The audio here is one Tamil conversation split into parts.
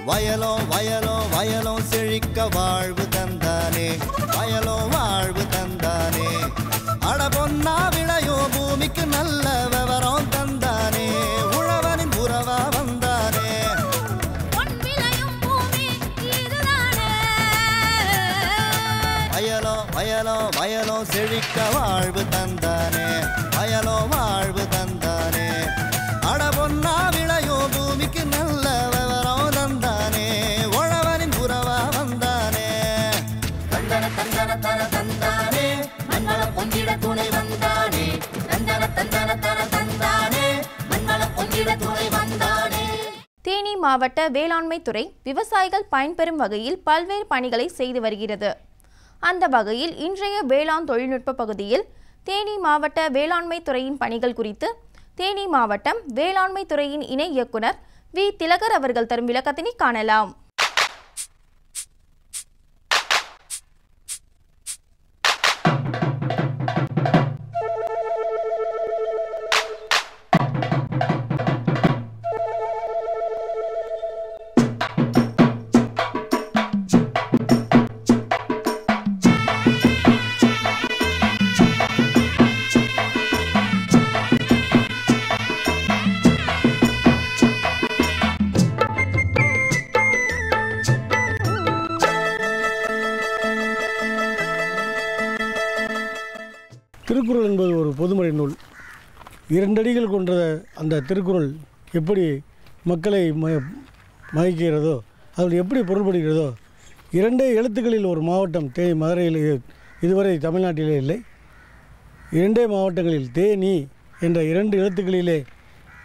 வயலோ வயலோ வயலோ செழிக்க வாழ்வு தந்தானே, வயலோ வாழ்வு தந்தானே. அட பொன்னா விளையோ பூமிக்கு நல்ல விவரம் தந்தானே, உழவனின் உறவா வந்தானே. வயலோ வயலோ வயலோ செழிக்க வாழ்வு தந்தானே, வயலோ வாழ்வு தந்தானே. அட பொன்னா விளையோ பூமிக்கு நல்ல விவரம் தந்தானே, உழவனின் உறவா வந்தானே. தந்தன தந்தன தன தந்தானே, மண்வளம் பொங்கிட துணை வந்தானே. தந்தன தந்தன தன தந்தானே, மண்வளம் பொங்கிட துணை வந்தானே. தேனி மாவட்ட வேளாண்மை துறை விவசாயிகள் பயன்பெறும் வகையில் பல்வேறு பணிகளை செய்து வருகிறது. அந்த வகையில் இன்றைய வேளாண் தொழில்நுட்ப பகுதியில் தேனி மாவட்ட வேளாண்மை துறையின் பணிகள் குறித்து தேனி மாவட்டம் வேளாண்மை துறையின் இணை இயக்குனர் வி. திலகர் அவர்கள் தரும் விளக்கத்தினை காணலாம். திருக்குறள் என்பது ஒரு பொதுமறை நூல். 2 அடிகள் கொண்ட அந்த திருக்குறள் எப்படி மக்களை மயக்கிறதோ, அதில் எப்படி பொருள்படுகிறதோ, 2 எழுத்துக்களில் ஒரு மாவட்டம் தேனி மதுரையில் இதுவரை தமிழ்நாட்டிலே இல்லை. 2 மாவட்டங்களில் தேனி என்ற 2 எழுத்துக்களிலே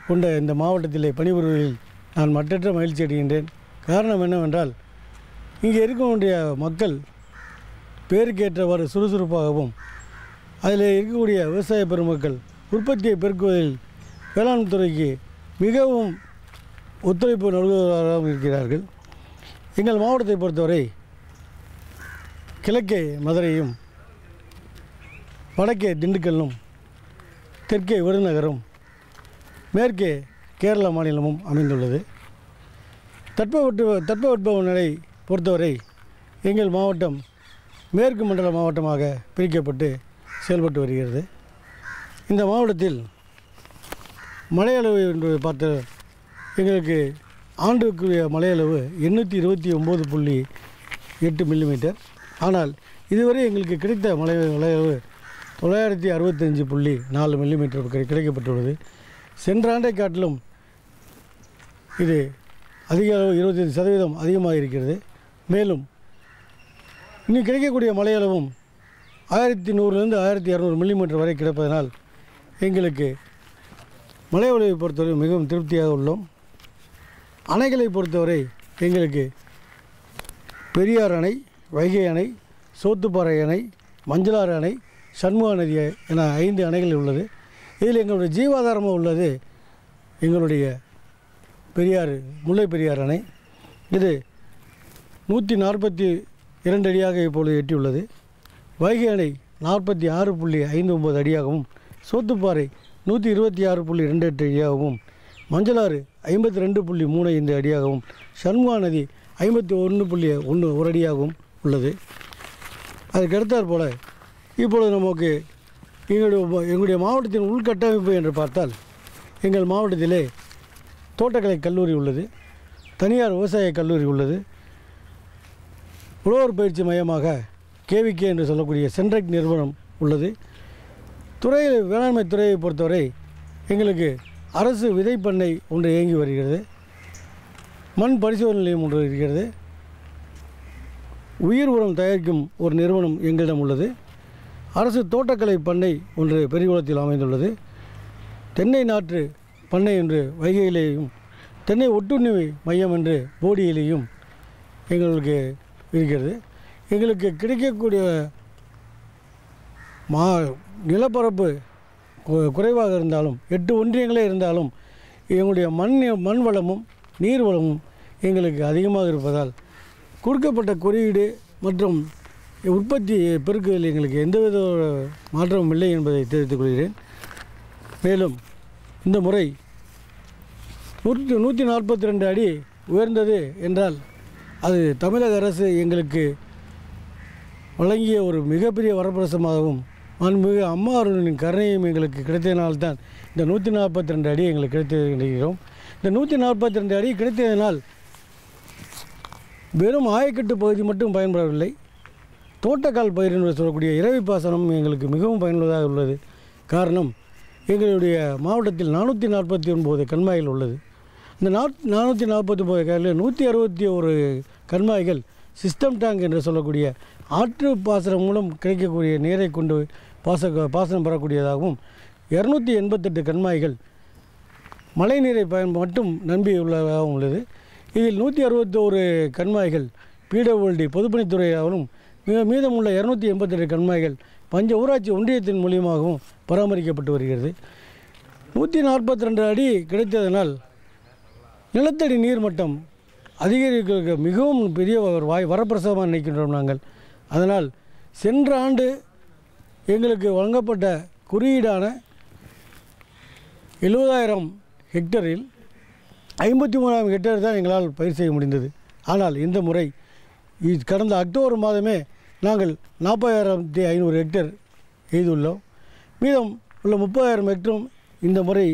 கொண்ட இந்த மாவட்டத்திலே பணிபுரிவதில் நான் மற்றற்ற மகிழ்ச்சி அடைகின்றேன். காரணம் என்னவென்றால், இங்கே இருக்கக்கூடிய மக்கள் பேருக்கேற்றவாறு சுறுசுறுப்பாகவும், அதில் இருக்கக்கூடிய விவசாய பெருமக்கள் உற்பத்தியை பெருக்குவதில் வேளாண் துறைக்கு மிகவும் ஒத்துழைப்பு நல்குவதாகவும் இருக்கிறார்கள். எங்கள் மாவட்டத்தை பொறுத்தவரை கிழக்கே மதுரையும், வடக்கே திண்டுக்கல்லும், தெற்கே விருதுநகரும், மேற்கே கேரள மாநிலமும் அமைந்துள்ளது. தட்பவெட்ப நிலை பொறுத்தவரை எங்கள் மாவட்டம் மேற்கு மண்டல மாவட்டமாக பிரிக்கப்பட்டு செயல்பட்டு வருகிறது. இந்த மாவட்டத்தில் மழையளவு என்று பார்த்த எங்களுக்கு ஆண்டுக்குரிய மழையளவு 829.8 மில்லிமீட்டர். ஆனால் இதுவரை எங்களுக்கு கிடைத்த மழையளவு 965.4 மில்லிமீட்டர் கிடைக்கப்பட்டுள்ளது. சென்ற ஆண்டை காட்டிலும் இது அதிக அளவு 25% அதிகமாக இருக்கிறது. மேலும் இன்னும் கிடைக்கக்கூடிய மழையளவும் 1100லிருந்து 1200 மில்லிமீட்டர் வரை கிடைப்பதனால் எங்களுக்கு மழை பொழிவை பொறுத்தவரை மிகவும் திருப்தியாக உள்ளோம். அணைகளை பொறுத்தவரை எங்களுக்கு பெரியார் அணை, வைகை அணை, சோத்துப்பாறை அணை, மஞ்சளாறு அணை, சண்முகா நதி என 5 அணைகள் உள்ளது. இதில் எங்களுடைய ஜீவாதாரமாக உள்ளது எங்களுடைய முல்லை பெரியார் அணை. இது 142 அடியாக இப்பொழுது எட்டியுள்ளது. வைகை அணை 46.59 அடியாகவும், சோத்துப்பாறை 126.28 அடியாகவும், மஞ்சளாறு 52.35 அடியாகவும், சண்முகா நதி 51.1 அடியாகவும் உள்ளது. அதுக்கடுத்தாற் போல் இப்பொழுது நமக்கு எங்களுடைய மாவட்டத்தின் உள்கட்டமைப்பு என்று பார்த்தால், எங்கள் மாவட்டத்திலே தோட்டக்கலை கல்லூரி உள்ளது, தனியார் விவசாய கல்லூரி உள்ளது, உழவர் பயிற்சி மையமாக KVK என்று சொல்லக்கூடிய சென்ட்ரக் நிறுவனம் உள்ளது. வேளாண்மை துறையை பொறுத்தவரை எங்களுக்கு அரசு விதைப்பண்ணை ஒன்று இயங்கி வருகிறது. மண் பரிசோதனை நிலையம் ஒன்று இருக்கிறது. உயிர் உரம் தயாரிக்கும் ஒரு நிறுவனம் எங்களிடம் உள்ளது. அரசு தோட்டக்கலை பண்ணை ஒன்று பெரியகுளத்தில் அமைந்துள்ளது. தென்னை நாற்று பண்ணை என்று வைகையிலேயும், தென்னை ஒட்டுண்ணி மையம் என்று போடியிலேயும் எங்களுக்கு இருக்கிறது. எங்களுக்கு கிடைக்கக்கூடிய நிலப்பரப்பு குறைவாக இருந்தாலும், 8 ஒன்றியங்களே இருந்தாலும், எங்களுடைய மண் வளமும் நீர் வளமும் எங்களுக்கு அதிகமாக இருப்பதால் கொடுக்கப்பட்ட குறியீடு மற்றும் உற்பத்தி பெருக்குதல் எங்களுக்கு எந்தவித மாற்றமும் இல்லை என்பதை தெரிவித்துக் கொள்கிறேன். மேலும் இந்த முறை 142 அடி உயர்ந்தது என்றால் அது தமிழக அரசு எங்களுக்கு வழங்கிய ஒரு மிகப்பெரிய வரப்பிரசாதமாகவும் மாண்புமிகு அம்மா அவர்களின் கருணையும் எங்களுக்கு கிடைத்ததினால்தான் இந்த 142 அடி எங்களுக்கு கிடைத்திருக்கிறோம். இந்த 142 அடி கிடைத்ததினால் வெறும் ஆயக்கட்டு பகுதி மட்டும் பயன்படவில்லை, தோட்டக்கால் பயிர் என்று சொல்லக்கூடிய இரவி பாசனம் எங்களுக்கு மிகவும் பயனுள்ளதாக உள்ளது. காரணம், எங்களுடைய மாவட்டத்தில் 449 கண்மாய்கள் உள்ளது. இந்த 449 கண்மாயில் 161 கண்மாய்கள் சிஸ்டம் டேங்க் என்று சொல்லக்கூடிய ஆற்று பாசனம் மூலம் கிடைக்கக்கூடிய நீரை கொண்டு பாசனம் பெறக்கூடியதாகவும், 288 கண்மாய்கள் மழை நீரை மட்டும் நம்பியுள்ளதாகவும் உள்ளது. இதில் 161 கண்மாய்கள் பிடபிள்யூடி பொதுப்பணித்துறையாகவும், மீதமுள்ள 288 கண்மாய்கள் பஞ்ச ஊராட்சி ஒன்றியத்தின் மூலியமாகவும் பராமரிக்கப்பட்டு வருகிறது. 142 அடி கிடைத்ததனால் நிலத்தடி நீர்மட்டம் அதிகரிக்க மிகவும் பெரிய ஒரு வரப்பிரசாதமாக நினைக்கின்றோம் நாங்கள். அதனால் சென்ற ஆண்டு எங்களுக்கு வழங்கப்பட்ட குறியீடான 70,000 ஹெக்டரில் 53,000 ஹெக்டர் தான் எங்களால் பயிர் செய்ய முடிந்தது. ஆனால் இந்த முறை கடந்த அக்டோபர் மாதமே நாங்கள் 40,500 ஹெக்டர் எய்துள்ளோம். மீதம் உள்ள 30,000 ஹெக்டரும் இந்த முறை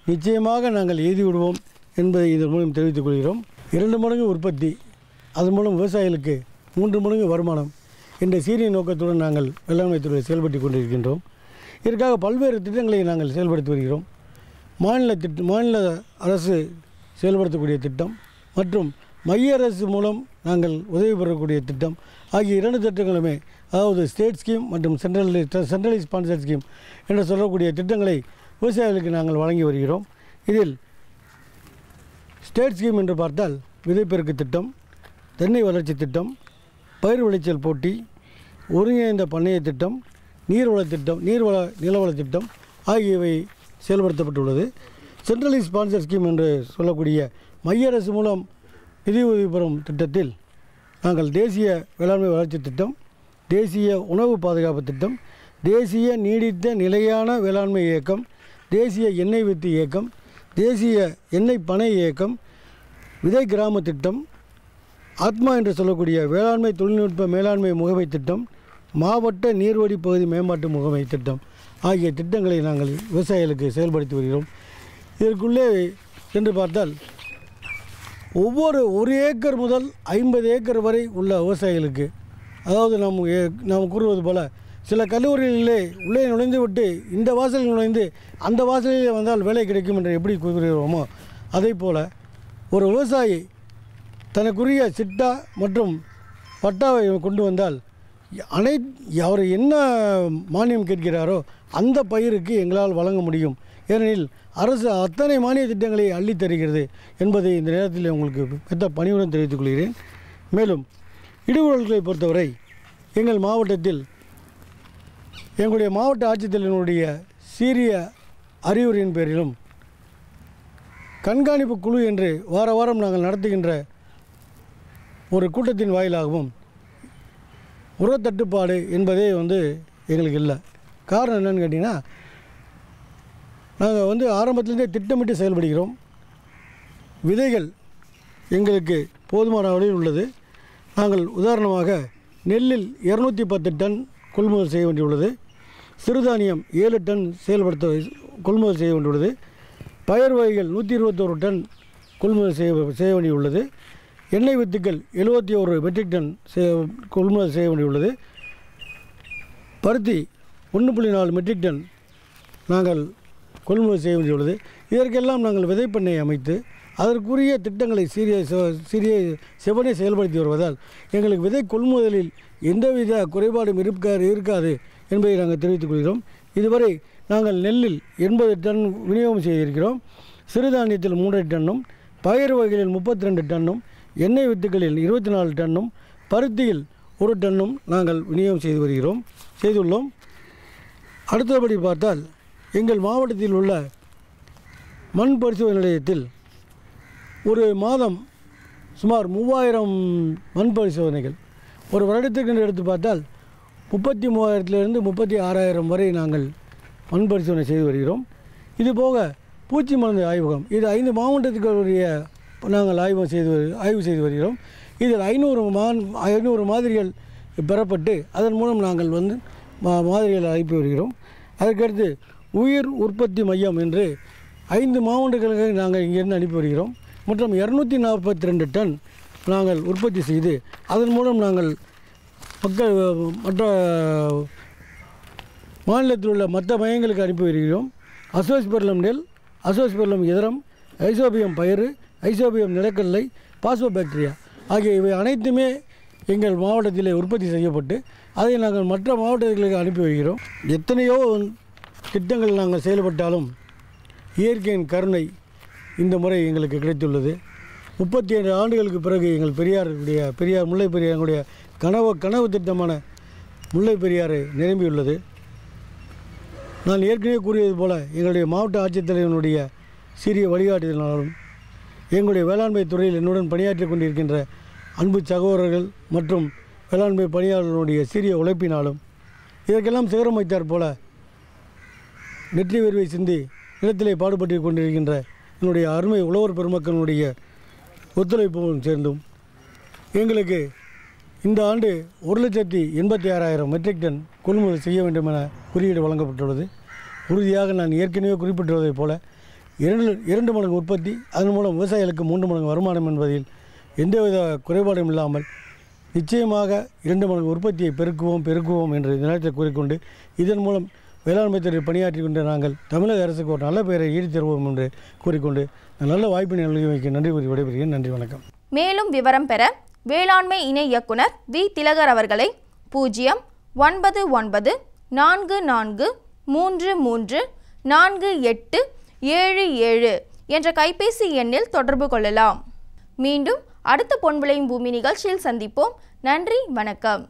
நிச்சயமாக நாங்கள் எய்தி விடுவோம் என்பதை இதன் மூலம் தெரிவித்துக் கொள்கிறோம். 2 மடங்கு உற்பத்தி, அதன் மூலம் விவசாயிகளுக்கு 3 மடங்கு வருமானம் என்ற சீரிய நோக்கத்துடன் நாங்கள் வேளாண்மை துறையில் செயல்பட்டு கொண்டிருக்கின்றோம். இதற்காக பல்வேறு திட்டங்களை நாங்கள் செயல்படுத்தி வருகிறோம். மாநில அரசு செயல்படுத்தக்கூடிய திட்டம் மற்றும் மைய அரசு மூலம் நாங்கள் உதவி பெறக்கூடிய திட்டம் ஆகிய 2 திட்டங்களுமே, அதாவது ஸ்டேட் ஸ்கீம் மற்றும் சென்ட்ரலி ஸ்பான்சர் ஸ்கீம் என்று சொல்லக்கூடிய திட்டங்களை விவசாயிகளுக்கு நாங்கள் வழங்கி வருகிறோம். இதில் ஸ்டேட் ஸ்கீம் என்று பார்த்தால் விதைப்பெருக்கு திட்டம், தென்னை வளர்ச்சி திட்டம், பயிர் விளைச்சல் போட்டி, ஒருங்கிணைந்த பண்ணைய திட்டம், நிலவள திட்டம் ஆகியவை செயல்படுத்தப்பட்டுள்ளது. சென்ட்ரலி ஸ்பான்சர் ஸ்கீம் என்று சொல்லக்கூடிய மைய அரசு மூலம் நிதி உதவி பெறும் திட்டத்தில் நாங்கள் தேசிய வேளாண்மை வளர்ச்சி திட்டம், தேசிய உணவு பாதுகாப்பு திட்டம், தேசிய நீடித்த நிலையான வேளாண்மை இயக்கம், தேசிய எண்ணெய் வித்து இயக்கம், தேசிய எண்ணெய் பனை இயக்கம், விதை கிராம திட்டம், ஆத்மா என்று சொல்லக்கூடிய வேளாண்மை தொழில்நுட்ப மேலாண்மை முகமை திட்டம், மாவட்ட நீர்வழி பகுதி மேம்பாட்டு முகமை திட்டம் ஆகிய திட்டங்களை நாங்கள் விவசாயிகளுக்கு செயல்படுத்தி வருகிறோம். இதற்குள்ளே சென்று பார்த்தால் ஒவ்வொரு 1 ஏக்கர் முதல் 50 ஏக்கர் வரை உள்ள விவசாயிகளுக்கு, அதாவது நாம் கூறுவது போல் சில கல்லூரிகளிலே உள்ளே நுழைந்து விட்டு இந்த வாசலில் நுழைந்து அந்த வாசலிலே வந்தால் வேலை கிடைக்கும் என்று எப்படி கூறுகிறோமோ, அதே போல் ஒரு விவசாயி தனக்குரிய சிட்டா மற்றும் பட்டாவை கொண்டு வந்தால் அவர் என்ன மானியம் கேட்கிறாரோ அந்த பயிருக்கு எங்களால் வழங்க முடியும். ஏனெனில் அரசு அத்தனை மானிய திட்டங்களை அள்ளித் தருகிறது என்பதை இந்த நேரத்தில் உங்களுக்கு பெற்ற பணியுடன் தெரிவித்துக் கொள்கிறேன். மேலும் இடுபொருட்களை பொறுத்தவரை எங்கள் மாவட்டத்தில் எங்களுடைய மாவட்ட ஆட்சித்தலைவனுடைய சீரிய அறிவுரையின் பேரிலும் கண்காணிப்பு குழு என்று வாரம் நாங்கள் நடத்துகின்ற ஒரு கூட்டத்தின் வாயிலாகவும் உரத்தட்டுப்பாடு என்பதே எங்களுக்கு இல்லை. காரணம் என்னென்னு கேட்டிங்கன்னா, நாங்கள் ஆரம்பத்திலேருந்தே திட்டமிட்டு செயல்படுகிறோம். விதைகள் எங்களுக்கு போதுமான அளவில் உள்ளது. நாங்கள் உதாரணமாக நெல்லில் 210 டன் கொள்முதல் செய்ய வேண்டியுள்ளது, சிறுதானியம் 7 டன் கொள்முதல் செய்ய வேண்டியுள்ளது, பயிர் வகைகள் 121 டன் கொள்முதல் செய்ய வேண்டியுள்ளது, எண்ணெய் வித்துக்கள் 71 மெட்ரிக் டன் கொள்முதல் செய்ய வேண்டியுள்ளது, பருத்தி 1.4 மெட்ரிக் டன் நாங்கள் கொள்முதல் செய்ய வேண்டியுள்ளது. இதற்கெல்லாம் நாங்கள் விதைப்பண்ணை அமைத்து அதற்குரிய திட்டங்களை செவனே செயல்படுத்தி வருவதால் எங்களுக்கு விதை கொள்முதலில் எந்தவித குறைபாடும் இருக்காது என்பதை நாங்கள் தெரிவித்துக் கொள்கிறோம். இதுவரை நாங்கள் நெல்லில் 80 டன் விநியோகம் செய்திருக்கிறோம், சிறுதானியத்தில் 3 டன்னும், பயிர் வகைகளில் 32 டன்னும், எண்ணெய் வித்துக்களில் 24 டன்னும், பருத்தியில் 1 டன்னும் நாங்கள் விநியோகம் செய்துள்ளோம். அடுத்தபடி பார்த்தால் எங்கள் மாவட்டத்தில் உள்ள மண் பரிசோதனை நிலையத்தில் ஒரு மாதம் சுமார் 3000 மண் பரிசோதனைகள், ஒரு வருடத்திற்கு எடுத்து பார்த்தால் 33,000 36,000 வரை நாங்கள் மண் பரிசோதனை செய்து வருகிறோம். இதுபோக பூச்சி மருந்து ஆய்வகம், இது 5 மாவட்டத்துக்குரிய நாங்கள் ஆய்வு செய்து வருகிறோம். இதில் 500 மாதிரிகள் பெறப்பட்டு அதன் மூலம் நாங்கள் மாதிரிகளை அனுப்பி வருகிறோம். அதற்கடுத்து உயிர் உற்பத்தி மையம் என்று 5 மாவட்டங்களுக்கு நாங்கள் இங்கிருந்து அனுப்பி வருகிறோம். மற்றும் 242 டன் நாங்கள் உற்பத்தி செய்து அதன் மூலம் நாங்கள் மற்ற மாநிலத்தில் உள்ள மற்ற மையங்களுக்கு அனுப்பி வருகிறோம். அசோஸ்பெர்லம் நெல், அசோஸ்பெர்லம் இதரம், ஐசோபியம் பயிறு, ஐசோபியம் நிலக்கடலை, பாஸ்போபாக்டீரியா ஆகிய இவை அனைத்துமே எங்கள் மாவட்டத்திலே உற்பத்தி செய்யப்பட்டு அதை நாங்கள் மற்ற மாவட்டங்களுக்கு அனுப்பி வருகிறோம். எத்தனையோ திட்டங்கள் நாங்கள் செயல்பட்டாலும் இயற்கையின் கருணை இந்த முறை எங்களுக்கு கிடைத்துள்ளது. 37 ஆண்டுகளுக்கு பிறகு எங்கள் பெரியார் முல்லை பெரியார் எங்களுடைய கனவு திட்டமான முல்லை பெரியாறு நிரம்பியுள்ளது. நான் ஏற்கனவே கூறியது போல எங்களுடைய மாவட்ட ஆட்சித்தலைவனுடைய சீரிய வழிகாட்டுதலினாலும் எங்களுடைய வேளாண்மை துறையில் என்னுடன் பணியாற்றி கொண்டிருக்கின்ற அன்பு சகோதரர்கள் மற்றும் வேளாண்மை பணியாளர்களுடைய சீரிய உழைப்பினாலும் இதற்கெல்லாம் சிகரம் வைத்தார் போல நெற்றி வேர்வை சிந்தி நிலத்திலே பாடுபட்டு கொண்டிருக்கின்ற என்னுடைய அருமை உழவர் பெருமக்களுடைய ஒத்துழைப்பும் சேர்ந்தும் எங்களுக்கு இந்த ஆண்டு 1,86,000 மெட்ரிக் டன் கொள்முதல் செய்ய வேண்டும் என குறியீடு வழங்கப்பட்டுள்ளது. உறுதியாக நான் ஏற்கனவே குறிப்பிட்டுள்ளதைப் போல 2 மடங்கு உற்பத்தி, அதன் மூலம் விவசாயிகளுக்கு 3 மடங்கு வருமானம் என்பதில் எந்தவித குறைபாடும் இல்லாமல் நிச்சயமாக 2 மடங்கு உற்பத்தியை பெருக்குவோம் என்று இந்த நேரத்தை கூறிக்கொண்டு இதன் மூலம் வேளாண்மை துறையில் பணியாற்றி கொண்டு நாங்கள் தமிழக அரசுக்கு ஒரு நல்ல பெயரை ஈடு தருவோம் என்று கூறிக்கொண்டு நல்ல வாய்ப்பினை நல்கி நன்றி கூறி விடைபெறுகிறேன். நன்றி, வணக்கம். மேலும் விவரம் பெற வேளாண்மை இணை இயக்குனர் வி. திலகர் அவர்களை 09944334877 என்ற கைபேசி எண்ணில் தொடர்பு கொள்ளலாம். மீண்டும் அடுத்த பொன் விளையும் பூமி நிகழ்ச்சியில் சந்திப்போம். நன்றி, வணக்கம்.